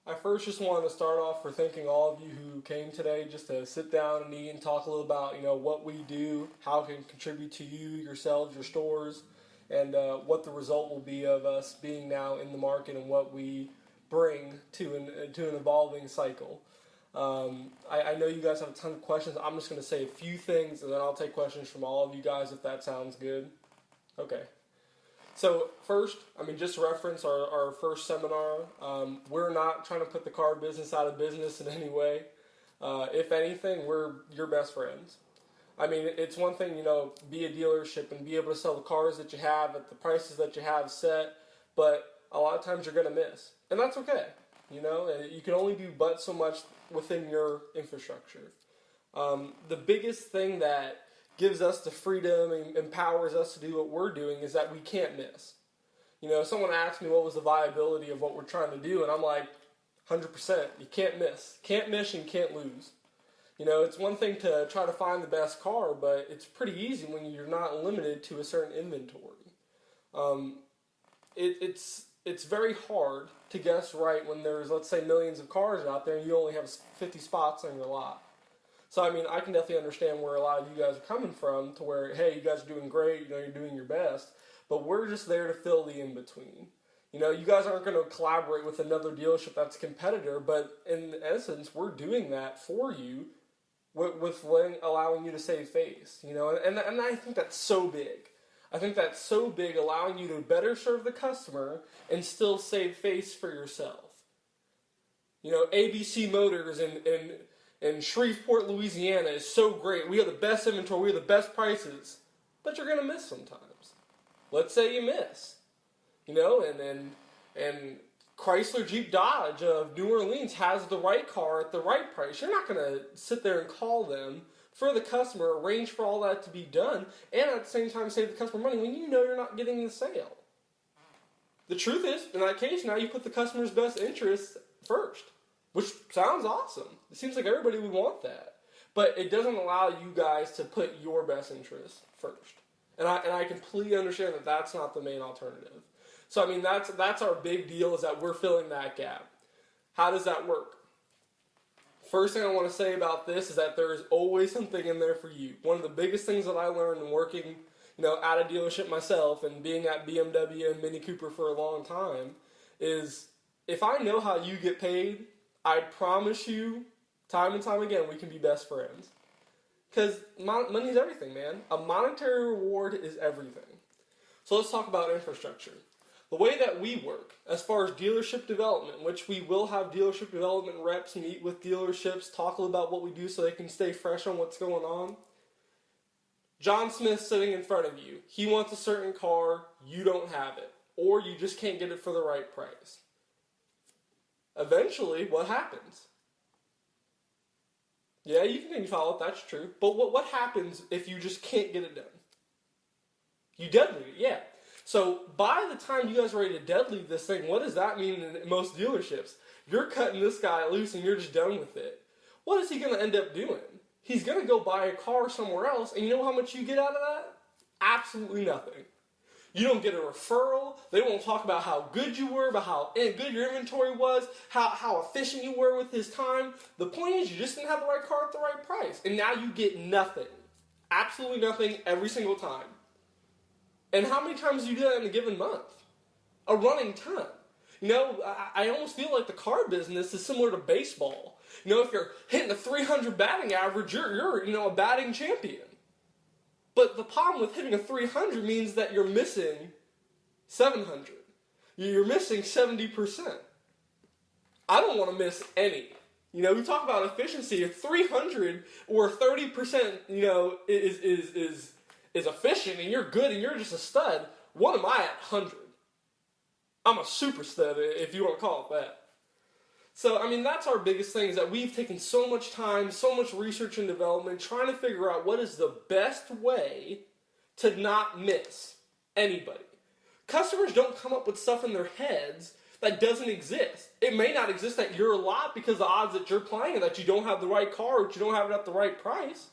I first just wanted to start off for thanking all of you who came today just to sit down and eat and talk a little about, what we do, how it can contribute to you, yourselves, your stores, and what the result will be of us being now in the market and what we bring to an evolving cycle. I know you guys have a ton of questions. I'm just going to say a few things and then I'll take questions from all of you guys if that sounds good. Okay. So first, just to reference our first seminar, we're not trying to put the car business out of business in any way. If anything, we're your best friends. It's one thing, be a dealership and be able to sell the cars that you have at the prices that you have set, but a lot of times you're going to miss. And that's okay, and you can only do but so much within your infrastructure. The biggest thing that gives us the freedom and empowers us to do what we're doing is that we can't miss. Someone asked me what was the viability of what we're trying to do, and I'm like, 100%. You can't miss. Can't miss and can't lose. It's one thing to try to find the best car, but it's pretty easy when you're not limited to a certain inventory. It's very hard to guess right when there's, let's say, millions of cars out there and you only have 50 spots on your lot. So, I can definitely understand where a lot of you guys are coming from to where, hey, you guys are doing great, you're doing your best, but we're just there to fill the in-between. You guys aren't going to collaborate with another dealership that's a competitor, but in essence, we're doing that for you with allowing you to save face, and I think that's so big. I think that's so big, allowing you to better serve the customer and still save face for yourself. ABC Motors and Shreveport, Louisiana is so great. We have the best inventory, we have the best prices, but you're going to miss sometimes. Let's say you miss, and Chrysler Jeep Dodge of New Orleans has the right car at the right price. You're not going to sit there and call them for the customer, arrange for all that to be done, and at the same time save the customer money when you're not getting the sale. The truth is, in that case, now you put the customer's best interests first, which sounds awesome. It seems like everybody would want that. But it doesn't allow you guys to put your best interests first. And I completely understand that that's not the main alternative. So, that's our big deal, is that we're filling that gap. How does that work? First thing I want to say about this is that there is always something in there for you. One of the biggest things that I learned in working, at a dealership myself and being at BMW and Mini Cooper for a long time is, if I know how you get paid, I promise you, time and time again, we can be best friends. Because money's everything, man. A monetary reward is everything. So let's talk about infrastructure. The way that we work, as far as dealership development, which we will have dealership development reps meet with dealerships, talk a little about what we do so they can stay fresh on what's going on. John Smith sitting in front of you. He wants a certain car, you don't have it. Or you just can't get it for the right price. Eventually, what happens? Yeah, you can follow it, that's true. But what happens if you just can't get it done? You deadlead it, yeah. So by the time you guys are ready to deadlead this thing, what does that mean in most dealerships? You're cutting this guy loose and you're just done with it. What is he going to end up doing? He's going to go buy a car somewhere else, and you know how much you get out of that? Absolutely nothing. You don't get a referral. They won't talk about how good you were, about how good your inventory was, how efficient you were with his time. The point is, you just didn't have the right car at the right price. And now you get nothing. Absolutely nothing every single time. And how many times do you do that in a given month? A running ton. I almost feel like the car business is similar to baseball. If you're hitting a 300 batting average, you're a batting champion. But the problem with hitting a 300 means that you're missing 700. You're missing 70%. I don't want to miss any. We talk about efficiency. If 300 or 30%, is efficient and you're good and you're just a stud, what am I at 100? I'm a super stud, if you want to call it that. So, that's our biggest thing, is that we've taken so much time, so much research and development, trying to figure out what is the best way to not miss anybody. Customers don't come up with stuff in their heads that doesn't exist. It may not exist at your lot because the odds that you're playing are that you don't have the right car or that you don't have it at the right price.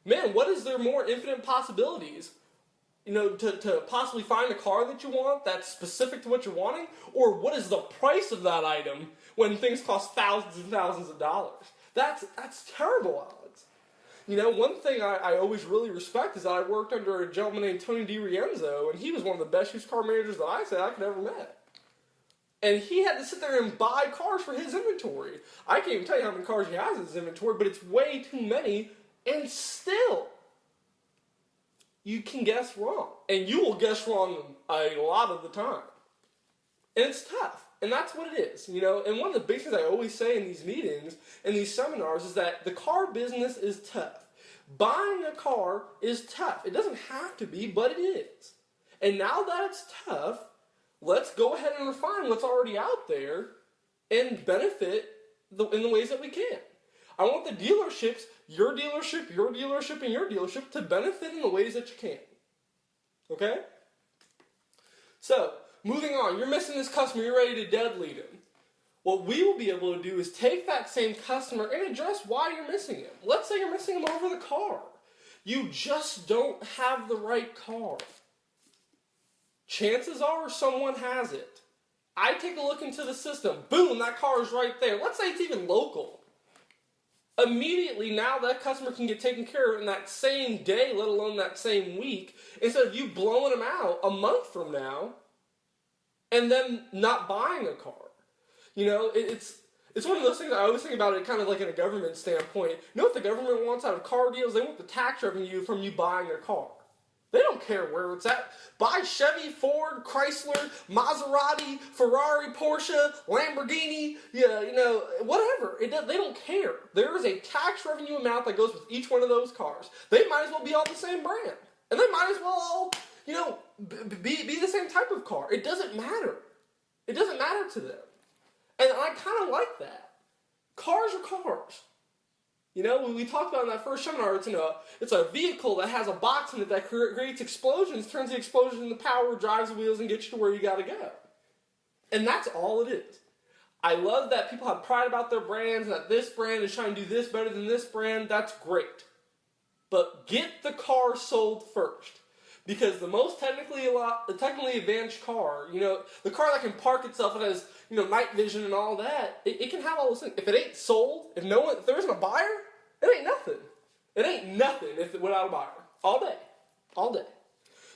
Man, what is there more infinite possibilities? to possibly find a car that you want that's specific to what you're wanting, or what is the price of that item when things cost thousands and thousands of dollars? That's terrible odds. One thing I always really respect is that I worked under a gentleman named Tony DiRienzo, and he was one of the best used car managers that I could ever met. And he had to sit there and buy cars for his inventory. I can't even tell you how many cars he has in his inventory, but it's way too many, and still, you can guess wrong. And you will guess wrong a lot of the time. And it's tough. And that's what it is, And one of the big things I always say in these meetings, in these seminars, is that the car business is tough. Buying a car is tough. It doesn't have to be, but it is. And now that it's tough, let's go ahead and refine what's already out there and benefit in the ways that we can. I want the dealerships, your dealership, and your dealership to benefit in the ways that you can. Okay? So, moving on, you're missing this customer, you're ready to dead lead him. What we will be able to do is take that same customer and address why you're missing him. Let's say you're missing him over the car. You just don't have the right car. Chances are someone has it. I take a look into the system. Boom, that car is right there. Let's say it's even local. Immediately now that customer can get taken care of in that same day, let alone that same week, instead of you blowing them out a month from now and then not buying a car. It's one of those things I always think about it kind of like in a government standpoint. What the government wants out of car deals? They want the tax revenue from you buying a car. They don't care where it's at. Buy Chevy, Ford, Chrysler, Maserati, Ferrari, Porsche, Lamborghini, whatever. They don't care. There is a tax revenue amount that goes with each one of those cars. They might as well be all the same brand. And they might as well all, be the same type of car. It doesn't matter. It doesn't matter to them. And I kind of like that. Cars are cars. We talked about in that first seminar, it's a vehicle that has a box in it that creates explosions, turns the explosion into power, drives the wheels, and gets you to where you got to go. And that's all it is. I love that people have pride about their brands, and that this brand is trying to do this better than this brand. That's great. But get the car sold first. Because the most technically advanced car, the car that can park itself and has, night vision and all that, it can have all those things. If it ain't sold, if there isn't a buyer, it ain't nothing. It ain't nothing without a buyer. All day. All day.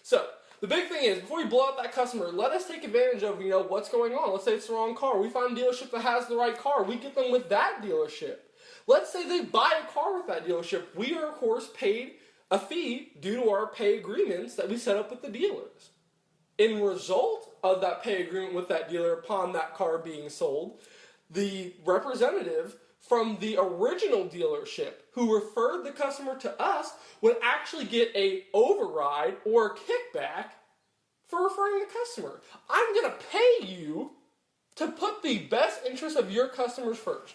So, the big thing is, before you blow up that customer, let us take advantage of, what's going on. Let's say it's the wrong car. We find a dealership that has the right car. We get them with that dealership. Let's say they buy a car with that dealership. We are, of course, paid a fee due to our pay agreements that we set up with the dealers. In result of that pay agreement with that dealer upon that car being sold, the representative from the original dealership who referred the customer to us would actually get a override or a kickback for referring the customer. I'm going to pay you to put the best interest of your customers first.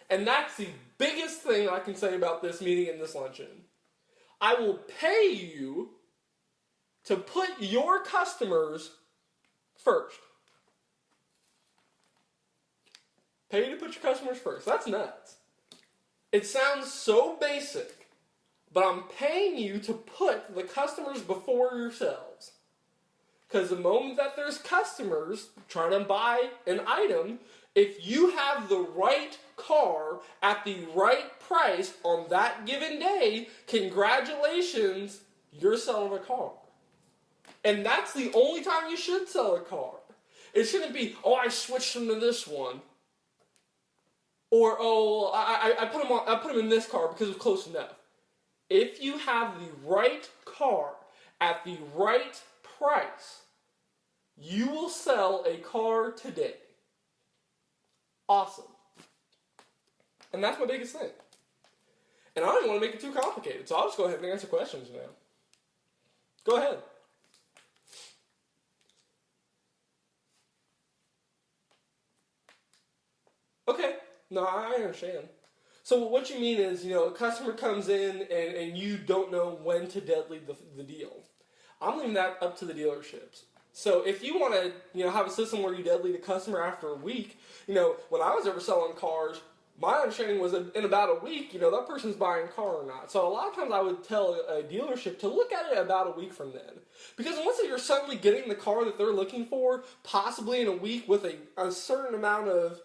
And that's the biggest thing I can say about this meeting and this luncheon. I will pay you to put your customers first. Pay you to put your customers first. That's nuts. It sounds so basic, but I'm paying you to put the customers before yourselves. Because the moment that there's customers trying to buy an item, if you have the right car at the right price on that given day, congratulations, you're selling a car. And that's the only time you should sell a car. It shouldn't be, I switched them to this one. Or, I put them in this car because it's close enough. If you have the right car at the right price, you will sell a car today. Awesome. And that's my biggest thing. And I don't even want to make it too complicated, so I'll just go ahead and answer questions now. Go ahead. Okay. No, I understand. So what you mean is, a customer comes in and you don't know when to deadly the deal. I'm leaving that up to the dealerships. So if you want to, have a system where you deadly the customer after a week, when I was ever selling cars, my understanding was in about a week, that person's buying a car or not. So a lot of times I would tell a dealership to look at it about a week from then. Because unless you're suddenly getting the car that they're looking for, possibly in a week with a certain amount of,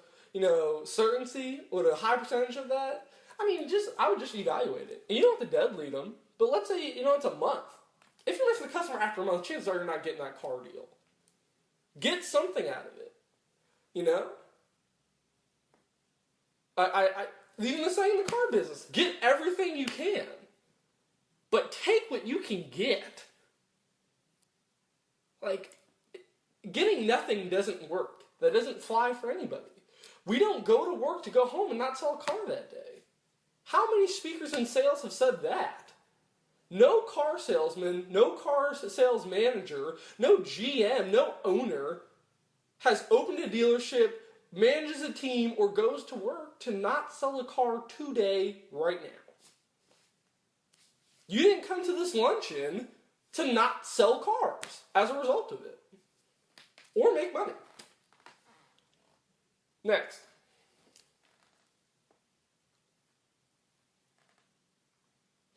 certainty, with a high percentage of that, I would just evaluate it. And you don't have to dead lead them, but let's say, it's a month. If you're missing the customer after a month, chances are you're not getting that car deal. Get something out of it, even the same in the car business. Get everything you can, but take what you can get. Like, getting nothing doesn't work. That doesn't fly for anybody. We don't go to work to go home and not sell a car that day. How many speakers in sales have said that? No car salesman, no car sales manager, no GM, no owner has opened a dealership, manages a team, or goes to work to not sell a car today, right now. You didn't come to this luncheon to not sell cars as a result of it. Or make money. Next.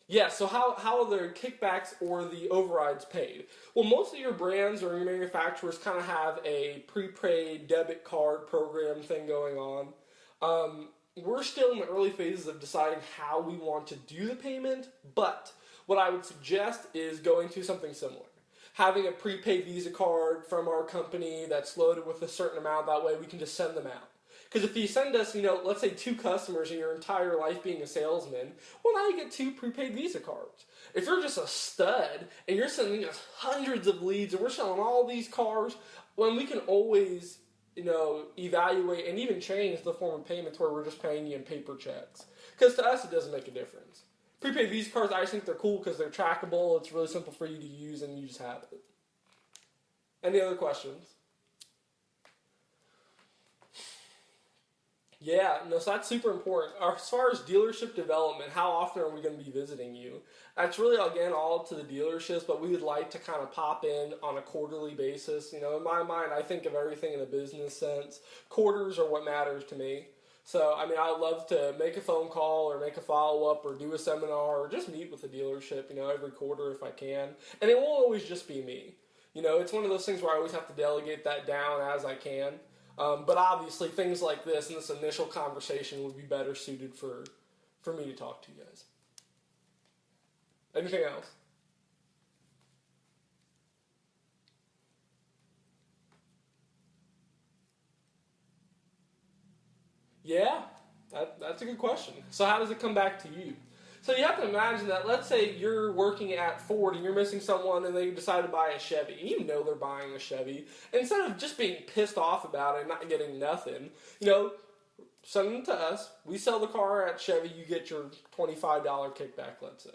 Yeah, so how are the kickbacks or the overrides paid? Well, most of your brands or your manufacturers kind of have a prepaid debit card program thing going on. We're still in the early phases of deciding how we want to do the payment, but what I would suggest is going to something similar. Having a prepaid Visa card from our company that's loaded with a certain amount, that way we can just send them out. Because if you send us, let's say 2 customers in your entire life being a salesman, well, now you get 2 prepaid Visa cards. If you're just a stud and you're sending us hundreds of leads and we're selling all these cars, well, we can always, evaluate and even change the form of payment to where we're just paying you in paper checks. Because to us, it doesn't make a difference. Prepaid Visa cards, I just think they're cool because they're trackable, it's really simple for you to use, and you just have it. Any other questions? Yeah, so that's super important. As far as dealership development, how often are we going to be visiting you? That's really, again, all up to the dealerships, but we would like to kind of pop in on a quarterly basis. In my mind, I think of everything in a business sense. Quarters are what matters to me. So, I would love to make a phone call or make a follow-up or do a seminar or just meet with the dealership, every quarter if I can. And it won't always just be me. It's one of those things where I always have to delegate that down as I can. But obviously, things like this and this initial conversation would be better suited for me to talk to you guys. Anything else? Yeah, that's a good question. So how does it come back to you? So you have to imagine that, let's say you're working at Ford and you're missing someone and they decide to buy a Chevy. And you know they're buying a Chevy. And instead of just being pissed off about it and not getting nothing, send them to us. We sell the car at Chevy. You get your $25 kickback, let's say.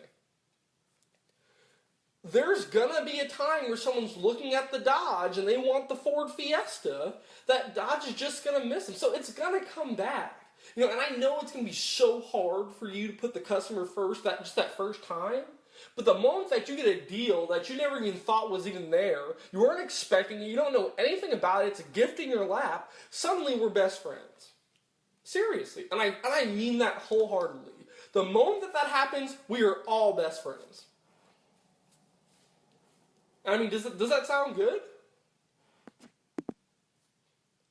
There's going to be a time where someone's looking at the Dodge and they want the Ford Fiesta. That Dodge is just going to miss them. So it's going to come back. And I know it's going to be so hard for you to put the customer first that first time. But the moment that you get a deal that you never even thought was even there, you weren't expecting it, you don't know anything about it, it's a gift in your lap, suddenly we're best friends. Seriously. And I mean that wholeheartedly. The moment that happens, we are all best friends. Does that sound good?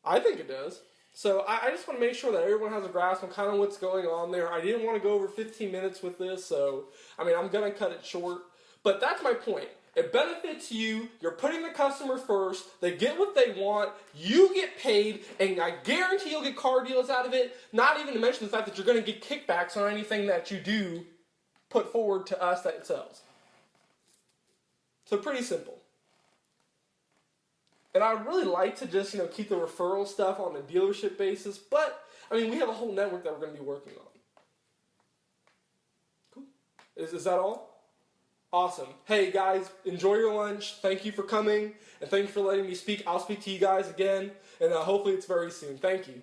I think it does. So I just want to make sure that everyone has a grasp on kind of what's going on there. I didn't want to go over 15 minutes with this, so I'm going to cut it short. But that's my point. It benefits you. You're putting the customer first. They get what they want. You get paid, and I guarantee you'll get car deals out of it. Not even to mention the fact that you're going to get kickbacks on anything that you do put forward to us that it sells. So pretty simple. And I would really like to just, keep the referral stuff on a dealership basis, but, we have a whole network that we're going to be working on. Cool. Is that all? Awesome. Hey, guys, enjoy your lunch. Thank you for coming, and thank you for letting me speak. I'll speak to you guys again, and hopefully it's very soon. Thank you.